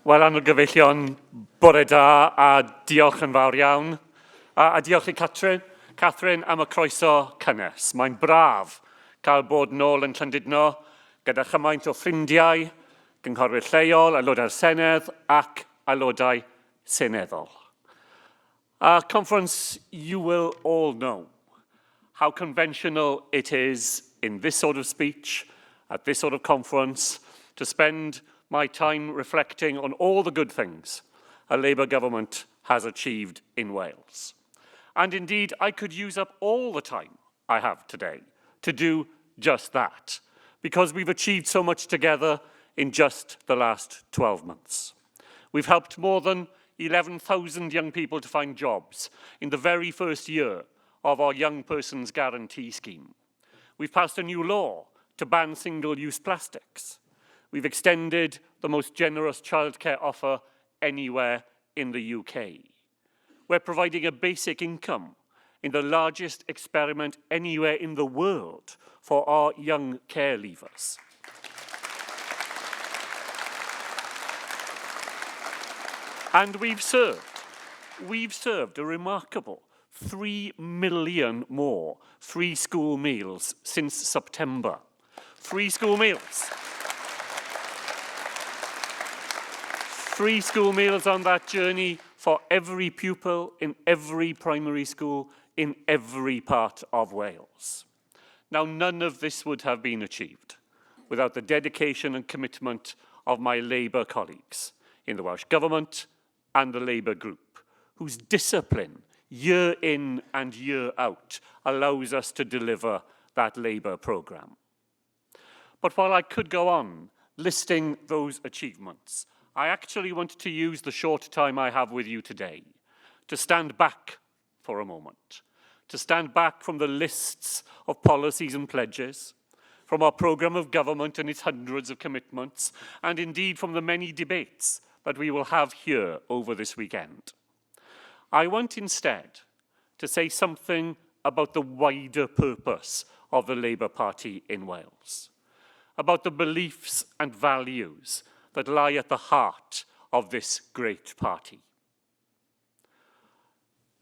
Wel, angyfeillion, bore da, a diolch yn fawr iawn. A diolch i Catherine am y croeso cynnes. Mae'n braf cael bod nôl yn Llandudno gyda chymaint o ffrindiau, gynghorwyr lleol, aelodau'r Senedd ac aelodau seneddol. Conference, you will all know how conventional it is in this sort of speech, at this sort of conference, to spend my time reflecting on all the good things a Labour government has achieved in Wales. And indeed, I could use up all the time I have today to do just that, because we've achieved so much together in just the last 12 months. We've helped more than 11,000 young people to find jobs in the very first year of our Young Persons Guarantee Scheme. We've passed a new law to ban single-use plastics. We've extended the most generous childcare offer anywhere in the UK. We're providing a basic income in the largest experiment anywhere in the world for our young care leavers. And we've served a remarkable 3 million more free school meals since September. Free school meals. Free school meals on that journey for every pupil in every primary school in every part of Wales. Now, none of this would have been achieved without the dedication and commitment of my Labour colleagues in the Welsh Government and the Labour Group, whose discipline, year in and year out, allows us to deliver that Labour programme. But while I could go on listing those achievements, I actually want to use the short time I have with you today to stand back for a moment, to stand back from the lists of policies and pledges, from our programme of government and its hundreds of commitments, and indeed from the many debates that we will have here over this weekend. I want instead to say something about the wider purpose of the Labour Party in Wales, about the beliefs and values that lie at the heart of this great party.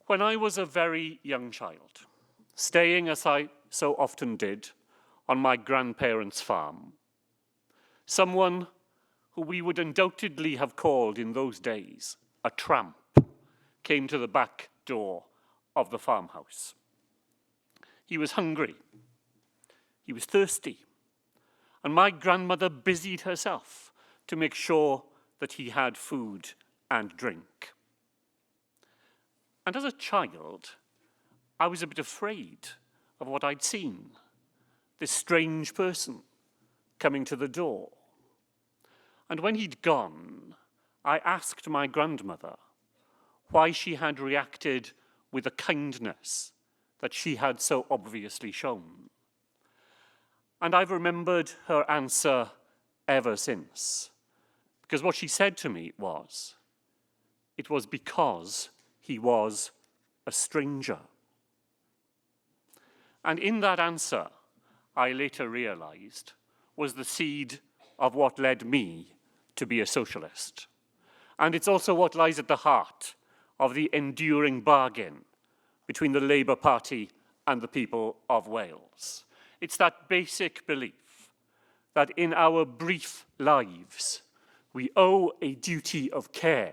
When I was a very young child, staying as I so often did on my grandparents' farm, someone who we would undoubtedly have called in those days a tramp came to the back door of the farmhouse. He was hungry, he was thirsty, and my grandmother busied herself to make sure that he had food and drink. And as a child, I was a bit afraid of what I'd seen, this strange person coming to the door. And when he'd gone, I asked my grandmother why she had reacted with the kindness that she had so obviously shown. And I've remembered her answer ever since. Because what she said to me was, it was because he was a stranger. And in that answer, I later realized, was the seed of what led me to be a socialist. And it's also what lies at the heart of the enduring bargain between the Labour Party and the people of Wales. It's that basic belief that in our brief lives, we owe a duty of care,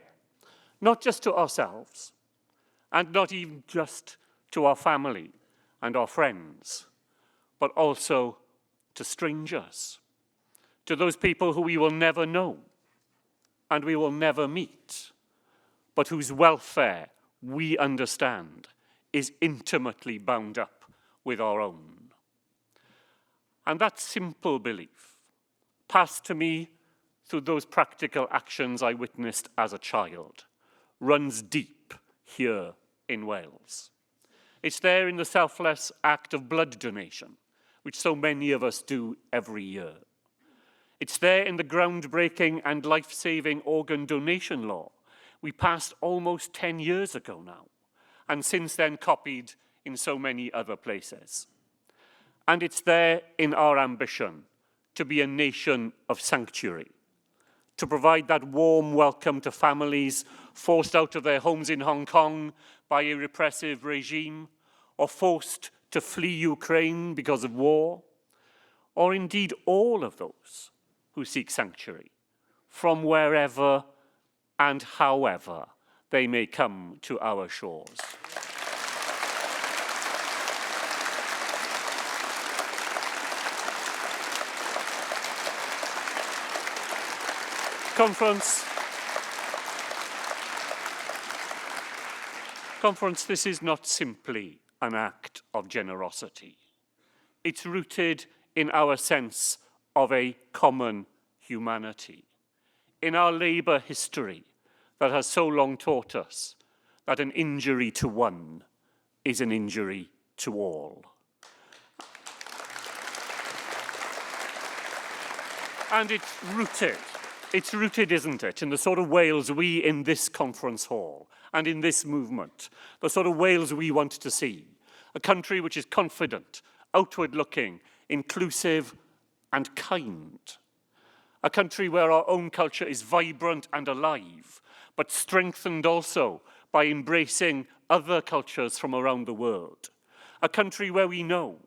not just to ourselves, and not even just to our family and our friends, but also to strangers, to those people who we will never know and we will never meet, but whose welfare we understand is intimately bound up with our own. And that simple belief, passed to me through those practical actions I witnessed as a child, runs deep here in Wales. It's there in the selfless act of blood donation, which so many of us do every year. It's there in the groundbreaking and life-saving organ donation law we passed almost 10 years ago now, and since then copied in so many other places. And it's there in our ambition to be a nation of sanctuary, to provide that warm welcome to families forced out of their homes in Hong Kong by a repressive regime, or forced to flee Ukraine because of war, or indeed all of those who seek sanctuary from wherever and however they may come to our shores. Conference, this is not simply an act of generosity. It's rooted in our sense of a common humanity, in our labour history that has so long taught us that an injury to one is an injury to all. And it's rooted, isn't it, in the sort of Wales we in this conference hall and in this movement, the sort of Wales we want to see, a country which is confident, outward-looking, inclusive and kind. A country where our own culture is vibrant and alive, but strengthened also by embracing other cultures from around the world. A country where we know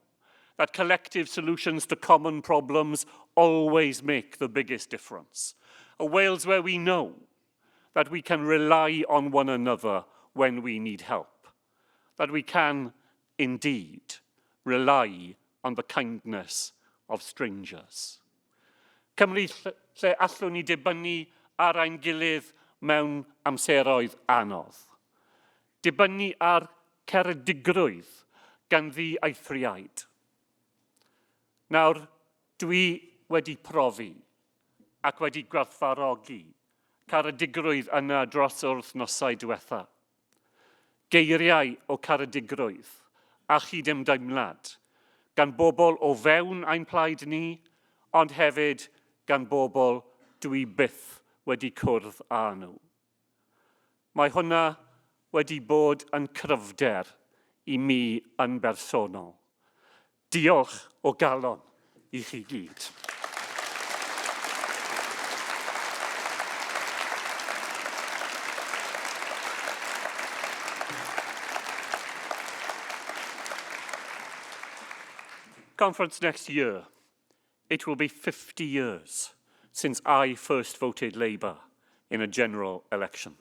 that collective solutions to common problems always make the biggest difference. A Wales where we know that we can rely on one another when we need help, that we can indeed rely on the kindness of strangers. Cymru lle allwn ni dibynnu ar ein gilydd mewn amseroedd anodd. Dibynnu ar ceredigrwydd ganddi eithriad. Nawr, dwi wedi profi ac wedi gwerthfawrogi caredigrwydd yna dros yr wythnosau diwetha. Geiriau o caredigrwydd a chydymdeimlad gan bobl o fewn ein plaid ni, ond hefyd gan bobl dwi byth wedi cwrdd â nhw. Mae hwnna wedi bod yn cryfder i mi yn bersonol. Diolch o galon i chi gyd. Conference next year, it will be 50 years since I first voted Labour in a general election.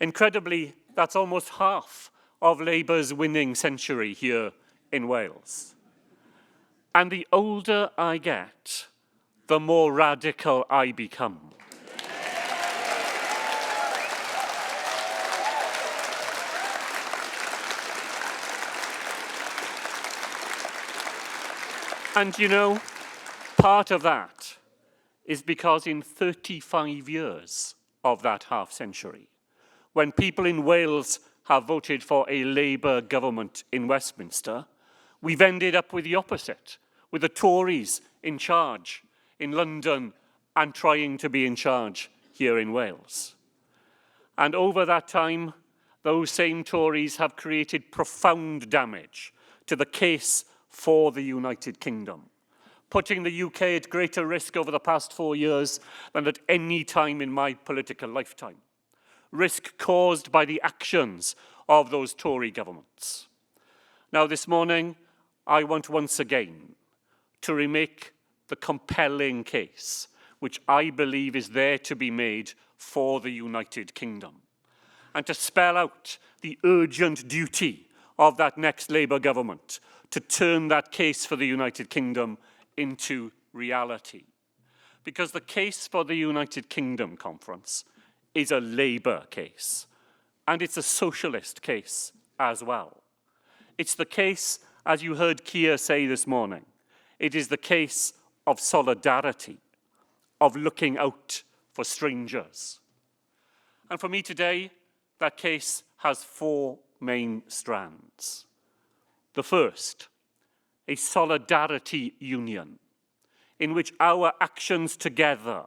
Incredibly, that's almost half of Labour's winning century here in Wales. And the older I get, the more radical I become. And you know, part of that is because in 35 years of that half-century, when people in Wales have voted for a Labour government in Westminster, we've ended up with the opposite, with the Tories in charge in London and trying to be in charge here in Wales. And over that time, those same Tories have created profound damage to the case for the United Kingdom, putting the UK at greater risk over the past 4 years than at any time in my political lifetime. Risk caused by the actions of those Tory governments. Now, this morning, I want once again to remake the compelling case which I believe is there to be made for the United Kingdom, and to spell out the urgent duty of that next Labour government to turn that case for the United Kingdom into reality. Because the case for the United Kingdom Conference is a Labour case, and it's a socialist case as well. It's the case, as you heard Keir say this morning, it is the case of solidarity, of looking out for strangers. And for me today, that case has 4 main strands. The first, a solidarity union, in which our actions together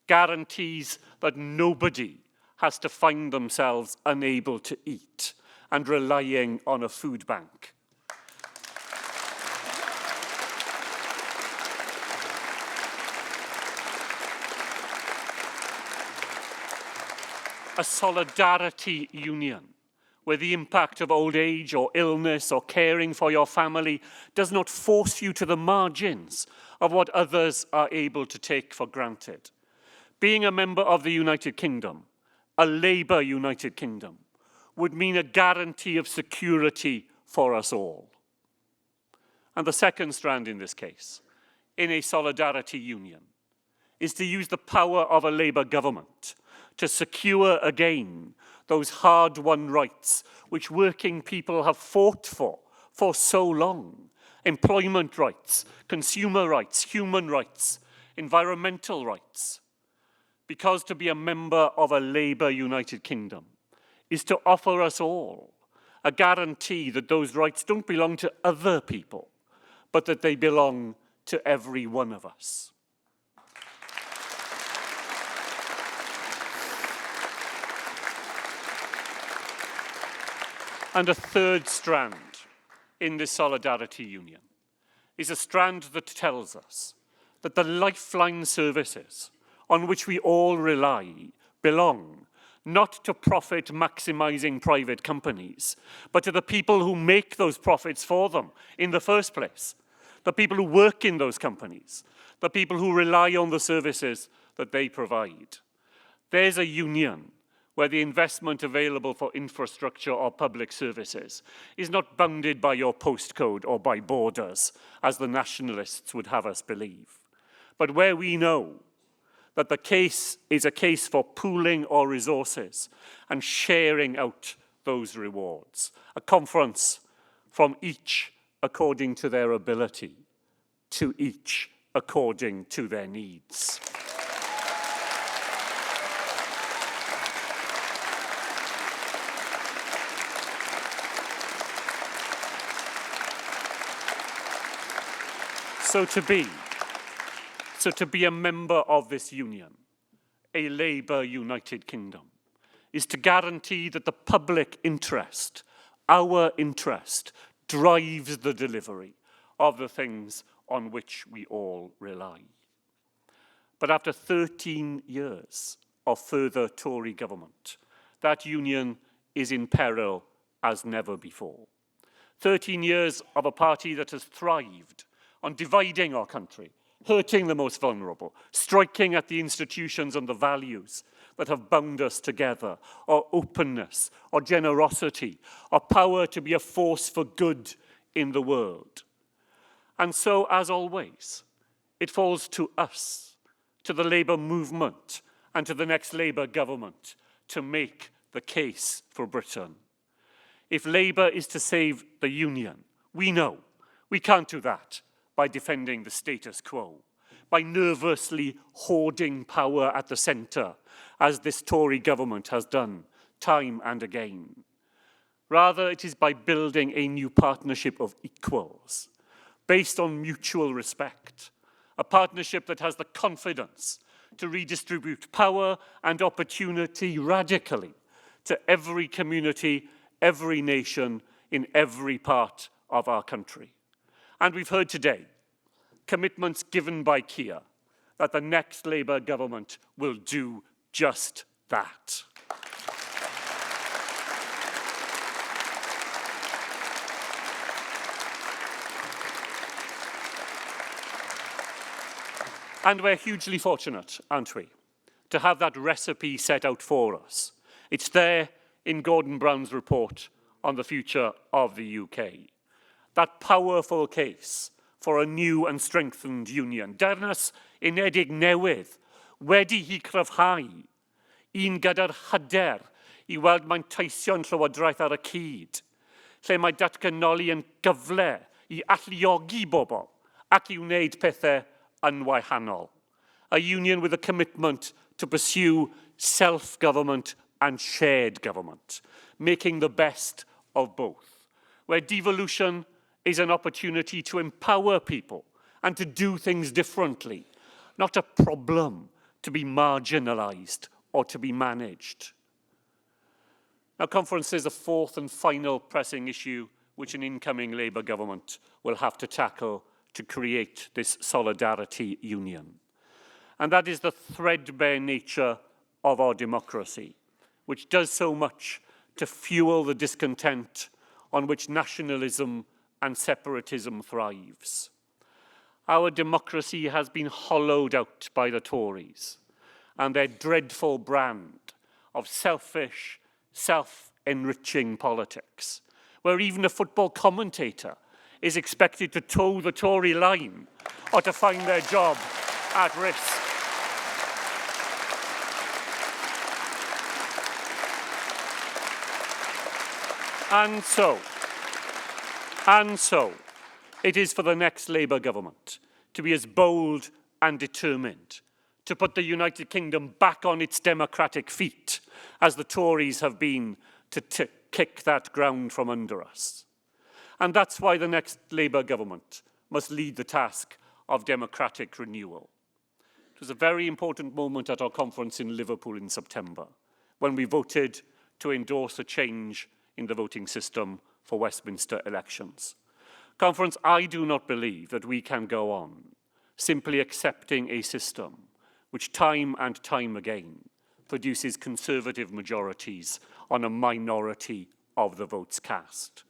guarantees that nobody has to find themselves unable to eat and relying on a food bank. a solidarity union, where the impact of old age or illness or caring for your family does not force you to the margins of what others are able to take for granted. Being a member of the United Kingdom, a Labour United Kingdom, would mean a guarantee of security for us all. And the second strand in this case, in a solidarity union, is to use the power of a Labour government to secure again those hard-won rights which working people have fought for so long. Employment rights, consumer rights, human rights, environmental rights. Because to be a member of a Labour United Kingdom is to offer us all a guarantee that those rights don't belong to other people, but that they belong to every one of us. And a third strand in this solidarity union is a strand that tells us that the lifeline services on which we all rely belong not to profit-maximising private companies, but to the people who make those profits for them in the first place, the people who work in those companies, the people who rely on the services that they provide. There's a union where the investment available for infrastructure or public services is not bounded by your postcode or by borders, as the nationalists would have us believe, but where we know that the case is a case for pooling our resources and sharing out those rewards. A conference from each according to their ability, to each according to their needs. So to be a member of this union, a Labour United Kingdom, is to guarantee that the public interest, our interest, drives the delivery of the things on which we all rely. But after 13 years of further Tory government, that union is in peril as never before. 13 years of a party that has thrived on dividing our country, hurting the most vulnerable, striking at the institutions and the values that have bound us together, our openness, our generosity, our power to be a force for good in the world. And so, as always, it falls to us, to the Labour movement and to the next Labour government to make the case for Britain. If Labour is to save the union, we know we can't do that by defending the status quo, by nervously hoarding power at the centre, as this Tory government has done time and again. Rather, it is by building a new partnership of equals, based on mutual respect, a partnership that has the confidence to redistribute power and opportunity radically to every community, every nation, in every part of our country. And we've heard today commitments given by Keir that the next Labour government will do just that. And we're hugely fortunate, aren't we, to have that recipe set out for us. It's there in Gordon Brown's report on the future of the UK. That powerful case for a new and strengthened union. Dynas unedig newydd wedi hi cryfhau, un gyda'r hyder I weld manteision llywodraeth ar y cyd, lle mae datganoli yn gyfle I alluogi bobl ac I wneud pethau yn wahanol. A union with a commitment to pursue self-government and shared government, making the best of both, where devolution is an opportunity to empower people and to do things differently, not a problem to be marginalised or to be managed. Now, conference is a fourth and final pressing issue which an incoming Labour government will have to tackle to create this solidarity union. And that is the threadbare nature of our democracy, which does so much to fuel the discontent on which nationalism and separatism thrives. Our democracy has been hollowed out by the Tories and their dreadful brand of selfish, self-enriching politics, where even a football commentator is expected to toe the Tory line or to find their job at risk. And so, it is for the next Labour government to be as bold and determined to put the United Kingdom back on its democratic feet as the Tories have been to kick that ground from under us. And that's why the next Labour government must lead the task of democratic renewal. It was a very important moment at our conference in Liverpool in September, when we voted to endorse a change in the voting system for Westminster elections. Conference, I do not believe that we can go on simply accepting a system which time and time again produces Conservative majorities on a minority of the votes cast.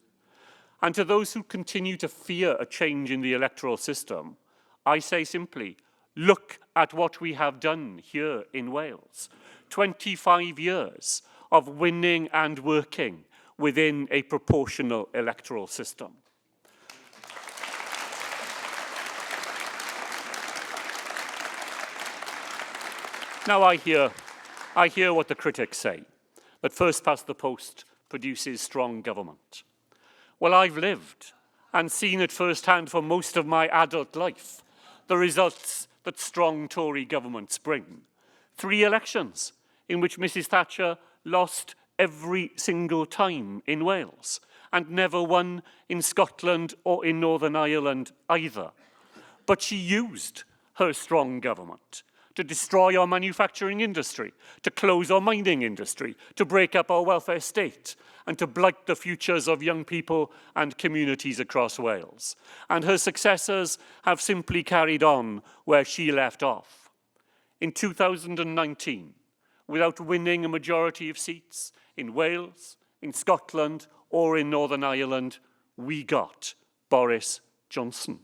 And to those who continue to fear a change in the electoral system, I say simply, look at what we have done here in Wales. 25 years of winning and working within a proportional electoral system. Now I hear what the critics say, that first past the post produces strong government. Well, I've lived and seen it firsthand for most of my adult life, the results that strong Tory governments bring. 3 elections in which Mrs. Thatcher lost every single time in Wales and never won in Scotland or in Northern Ireland either. But she used her strong government to destroy our manufacturing industry, to close our mining industry, to break up our welfare state, and to blight the futures of young people and communities across Wales. And her successors have simply carried on where she left off. In 2019, without winning a majority of seats in Wales, in Scotland, or in Northern Ireland, we got Boris Johnson.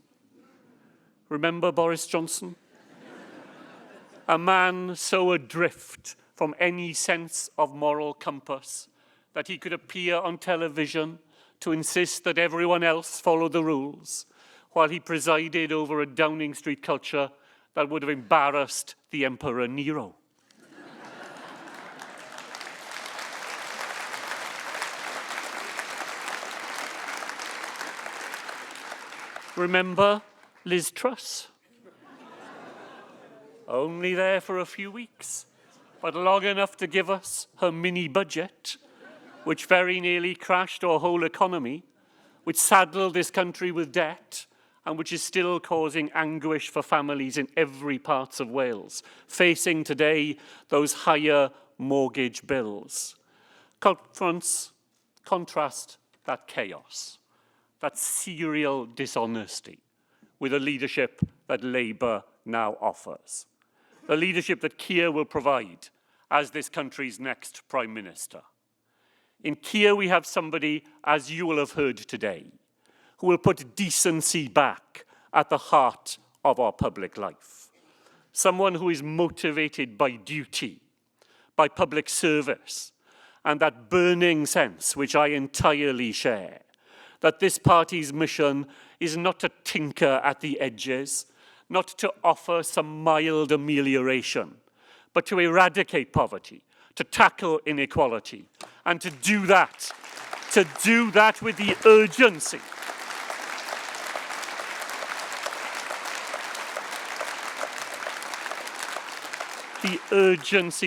Remember Boris Johnson? A man so adrift from any sense of moral compass that he could appear on television to insist that everyone else follow the rules, while he presided over a Downing Street culture that would have embarrassed the Emperor Nero. Remember Liz Truss? Only there for a few weeks, but long enough to give us her mini-budget, which very nearly crashed our whole economy, which saddled this country with debt, and which is still causing anguish for families in every part of Wales, facing today those higher mortgage bills. Contrast that chaos, that serial dishonesty, with a leadership that Labour now offers. The leadership that Keir will provide as this country's next Prime Minister. In Keir, we have somebody, as you will have heard today, who will put decency back at the heart of our public life. Someone who is motivated by duty, by public service, and that burning sense, which I entirely share, that this party's mission is not to tinker at the edges, not to offer some mild amelioration, but to eradicate poverty, to tackle inequality, and to do that with the urgency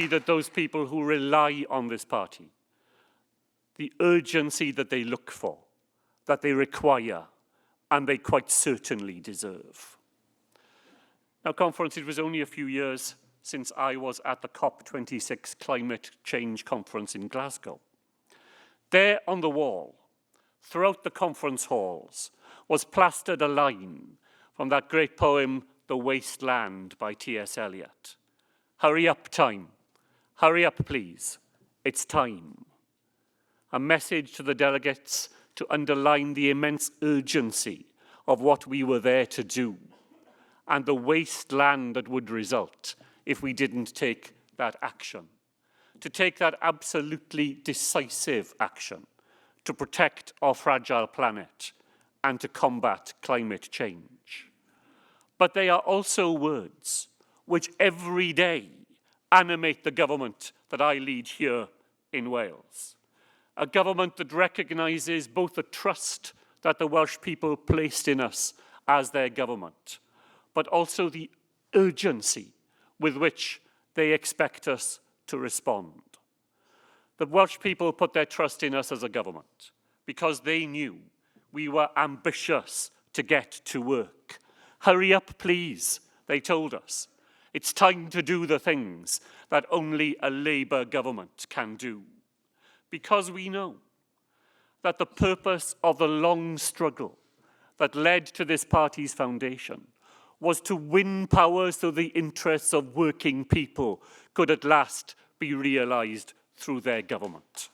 that those people who rely on this party, the urgency that they look for, that they require, and they quite certainly deserve. Now, conference, it was only a few years since I was at the COP26 climate change conference in Glasgow. There on the wall, throughout the conference halls, was plastered a line from that great poem, The Waste Land by T.S. Eliot. Hurry up, time. Hurry up, please. it's time. A message to the delegates to underline the immense urgency of what we were there to do and the wasteland that would result if we didn't take that action. To take that absolutely decisive action to protect our fragile planet and to combat climate change. But they are also words which every day animate the government that I lead here in Wales. A government that recognises both the trust that the Welsh people placed in us as their government, but also the urgency with which they expect us to respond. The Welsh people put their trust in us as a government because they knew we were ambitious to get to work. Hurry up, please, they told us. It's time to do the things that only a Labour government can do. Because we know that the purpose of the long struggle that led to this party's foundation was to win power so the interests of working people could at last be realised through their government.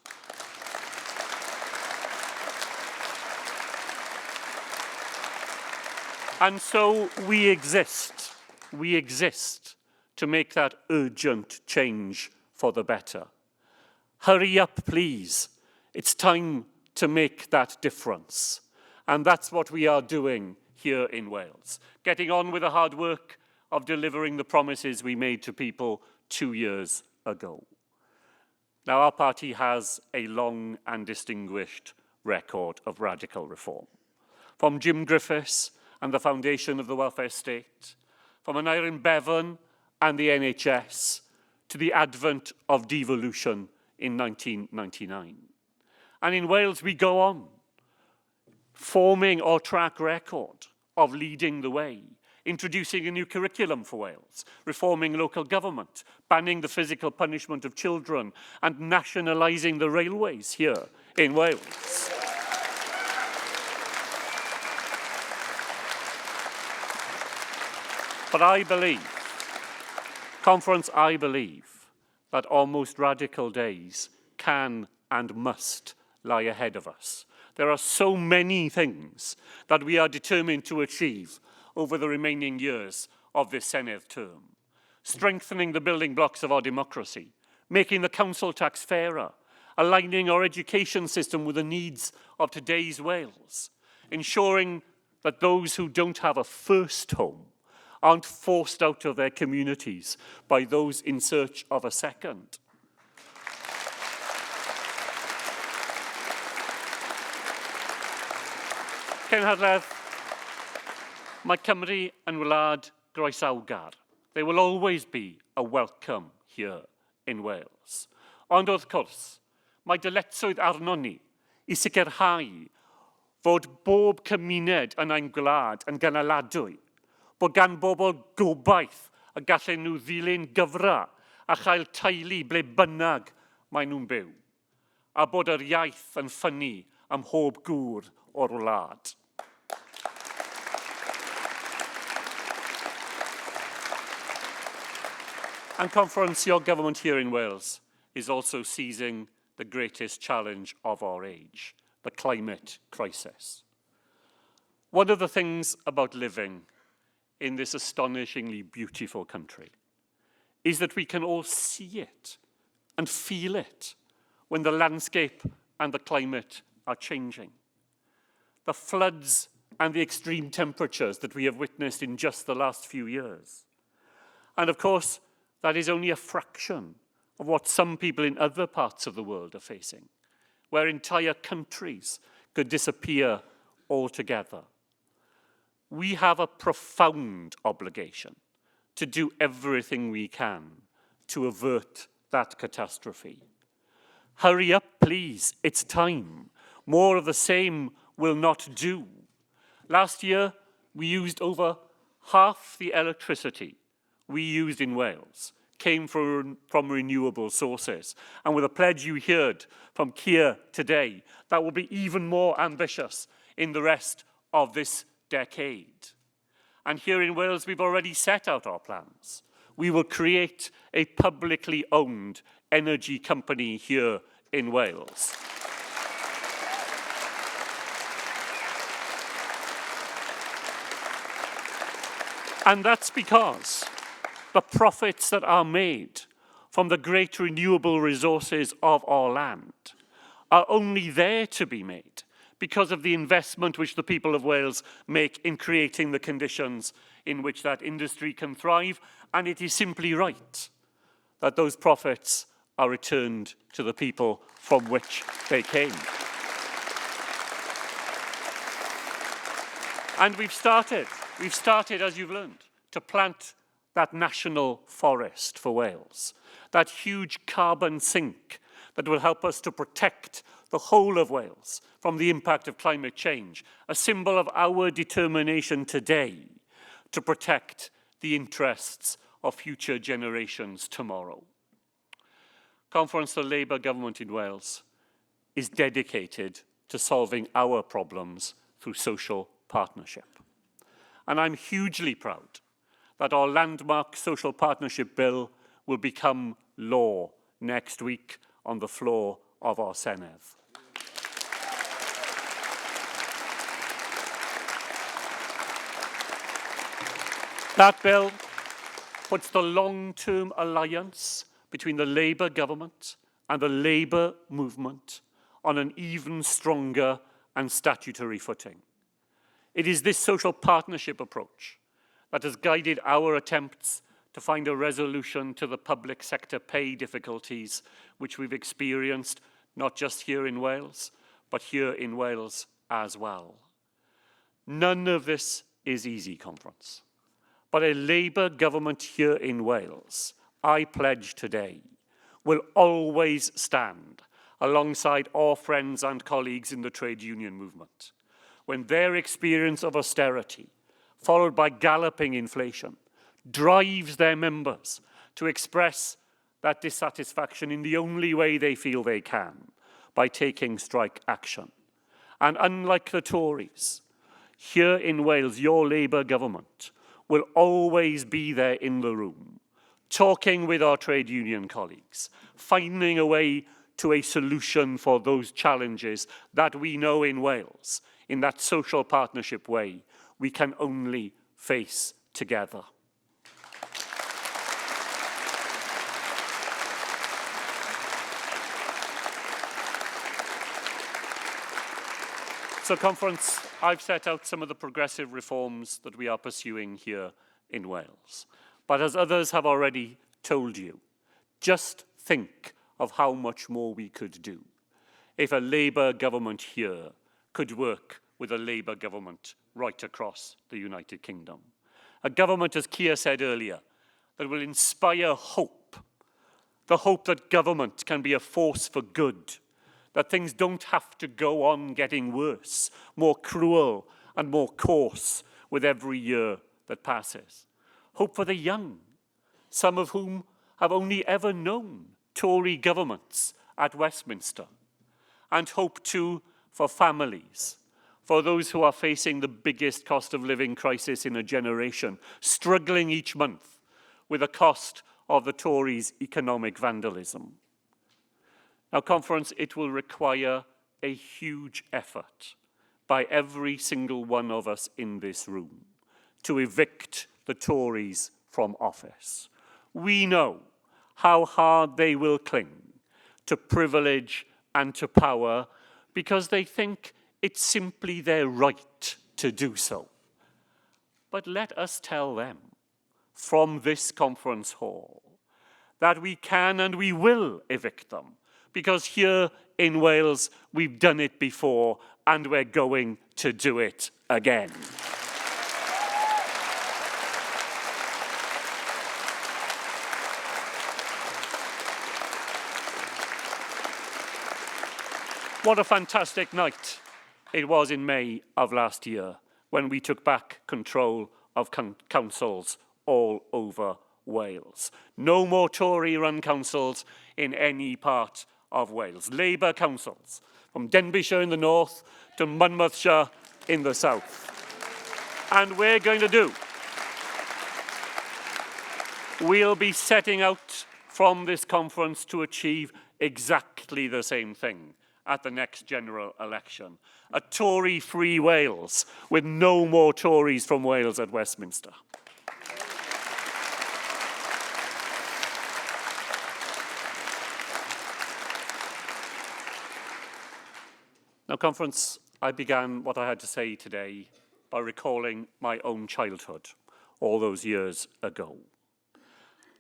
And so we exist to make that urgent change for the better. Hurry up, please. It's time to make that difference. And that's what we are doing here in Wales, getting on with the hard work of delivering the promises we made to people 2 years ago. Now, our party has a long and distinguished record of radical reform. From Jim Griffiths and the foundation of the welfare state, from Aneurin Bevan and the NHS, to the advent of devolution in 1999. And in Wales, we go on, forming our track record of leading the way, introducing a new curriculum for Wales, reforming local government, banning the physical punishment of children, and nationalising the railways here in Wales. But I believe that our most radical days can and must lie ahead of us. There are so many things that we are determined to achieve over the remaining years of this Senedd term. Strengthening the building blocks of our democracy, making the council tax fairer, aligning our education system with the needs of today's Wales, ensuring that those who don't have a first home aren't forced out of their communities by those in search of a second. Cenhedlaeth, mae Cymru yn wlad groesawgar. They will always be a welcome here in Wales. Ond wrth gwrs, mae dyletswydd arno ni I sicrhau fod bob cymuned yn ein gwlad yn gynaladwy, bod gan bobl gobaith y gallen nhw ddilyn gyfra a chael teulu ble bynnag maen nhw'n byw, a bod yr iaith yn ffynnu ym mhob gŵr o'r wlad. And conference, your government here in Wales is also seizing the greatest challenge of our age, the climate crisis. One of the things about living in this astonishingly beautiful country is that we can all see it and feel it when the landscape and the climate are changing. The floods and the extreme temperatures that we have witnessed in just the last few years. And of course, that is only a fraction of what some people in other parts of the world are facing, where entire countries could disappear altogether. We have a profound obligation to do everything we can to avert that catastrophe. Hurry up, please, it's time. More of the same will not do. Last year, we used over half the electricity we used in Wales came from renewable sources. And with a pledge you heard from Keir today, that will be even more ambitious in the rest of this decade. And here in Wales, we've already set out our plans. we will create a publicly owned energy company here in Wales. And that's because the profits that are made from the great renewable resources of our land are only there to be made because of the investment which the people of Wales make in creating the conditions in which that industry can thrive, and it is simply right that those profits are returned to the people from which they came. And we've started, as you've learned, to plant that national forest for Wales, that huge carbon sink that will help us to protect the whole of Wales from the impact of climate change, a symbol of our determination today to protect the interests of future generations tomorrow. Conference, the Labour government in Wales is dedicated to solving our problems through social partnership. And I'm hugely proud that our landmark social partnership bill will become law next week on the floor of our Senedd. That bill puts the long-term alliance between the Labour government and the Labour movement on an even stronger and statutory footing. It is this social partnership approach that has guided our attempts to find a resolution to the public sector pay difficulties which we've experienced, not just here in Wales, but here in Wales as well. None of this is easy, Conference. But a Labour government here in Wales, I pledge today, will always stand alongside our friends and colleagues in the trade union movement when their experience of austerity, followed by galloping inflation, drives their members to express that dissatisfaction in the only way they feel they can, by taking strike action. And unlike the Tories, here in Wales, your Labour government will always be there in the room, talking with our trade union colleagues, finding a way to a solution for those challenges that we know in Wales, in that social partnership way, we can only face together. So, Conference, I've set out some of the progressive reforms that we are pursuing here in Wales. But as others have already told you, just think of how much more we could do if a Labour government here could work with a Labour government right across the United Kingdom. A government, as Keir said earlier, that will inspire hope, the hope that government can be a force for good, that things don't have to go on getting worse, more cruel and more coarse with every year that passes. Hope for the young, some of whom have only ever known Tory governments at Westminster. And hope too for families, for those who are facing the biggest cost of living crisis in a generation, struggling each month with the cost of the Tories' economic vandalism. Now, Conference, it will require a huge effort by every single one of us in this room to evict the Tories from office. We know how hard they will cling to privilege and to power because they think it's simply their right to do so. But let us tell them from this conference hall that we can and we will evict them, because here in Wales we've done it before and we're going to do it again. What a fantastic night it was in May of last year when we took back control of councils all over Wales. No more Tory-run councils in any part of Wales. Labour councils, from Denbighshire in the north to Monmouthshire in the south. And we're going to do we'll be setting out from this conference to achieve exactly the same thing at the next general election. A Tory-free Wales, with no more Tories from Wales at Westminster. Now, conference, I began what I had to say today by recalling my own childhood all those years ago.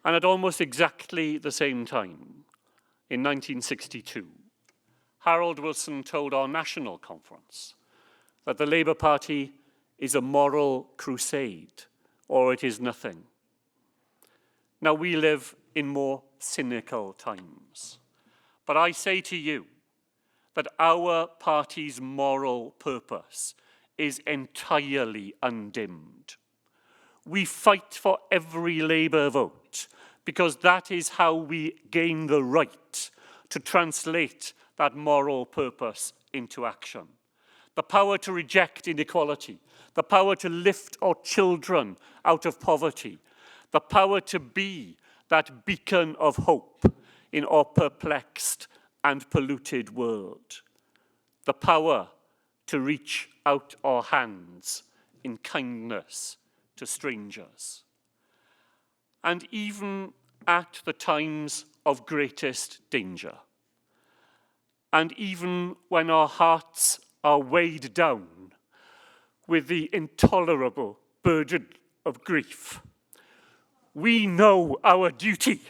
And at almost exactly the same time, in 1962, Harold Wilson told our national conference that the Labour Party is a moral crusade, or it is nothing. Now, we live in more cynical times, but I say to you that our party's moral purpose is entirely undimmed. We fight for every Labour vote because that is how we gain the right to translate that moral purpose into action. The power to reject inequality, the power to lift our children out of poverty, the power to be that beacon of hope in our perplexed and polluted world, the power to reach out our hands in kindness to strangers. And even at the times of greatest danger, and even when our hearts are weighed down with the intolerable burden of grief, we know our duty,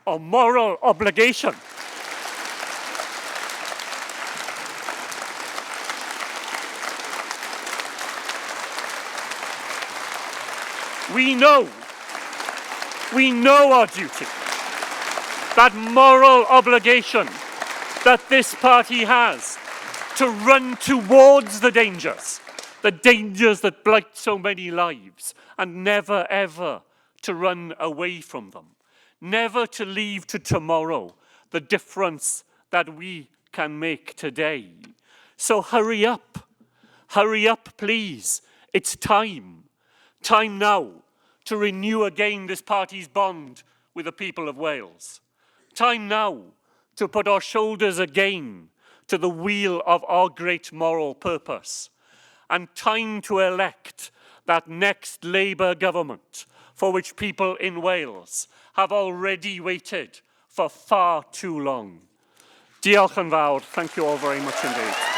our moral obligation. We know our duty, that moral obligation that this party has to run towards the dangers that blight so many lives, and never ever to run away from them, never to leave to tomorrow the difference that we can make today. So hurry up, please. It's time now to renew again this party's bond with the people of Wales. Time now to put our shoulders again to the wheel of our great moral purpose. And time to elect that next Labour government for which people in Wales have already waited for far too long. Diolch yn fawr. Thank you all very much indeed.